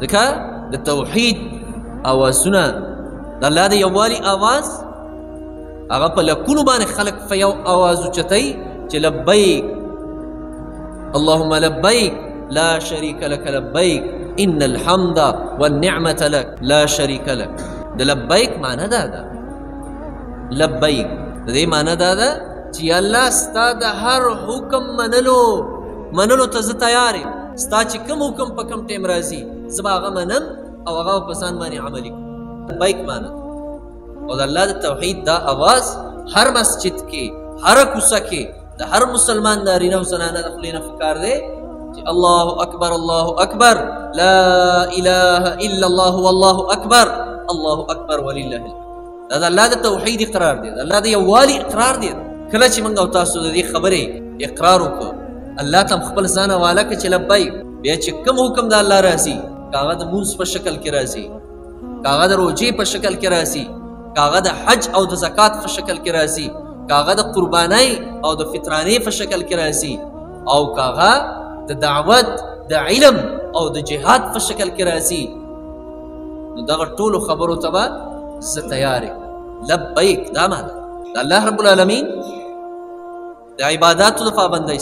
ځکه د توحید اوازونه د الله د یووالي اواز هغه په لکونو باندې خلق په یو اواز اوچتوي چې لبیک اللهم لبیک لا شریک لك لبیک ان الحمد والنعمة لك لا شریک لك د لبیک معنی دا ده لبیک د دې معنی دا ده چې الله ستا د هر حکم منلو ته زه تیار یم ستا چې کوم حکم په کوم ټیم راځي زه به هغه منم او هغه په ځان باندې عملي کوم لبیک معنی او د الله د توحید دا اواز هر مسجد کې هر کوڅه کې د هر مسلمان نارینه او زنانه د خولې نه پکار دی چې الله اکبر لا اله الا الله والله اکبر الله اکبر ولله دا د الله د توحید اقرار دی د الله د یووالي اقرار دی کله چې موږ او تاسو د دې خبرې اقرار وکړو الله ته خپل ځان حواله کړو چې لبیک بیا چې کوم حکم د الله راځي کاغه د مونځ په شکل کې راځي کاغه د روجې په شکل کې راځي کاغه د حج او د زکات په شکل کې راځي کاغه د قربانۍ او د فطرانې په شکل کې راځي او کاغه د دعوت د علم او د جهاد په شکل کې راځي نو دغه ټولو خبرو ته به زه تیار یم لبیک دا معنی د الله رب العالمین د عباداتو د پابندۍ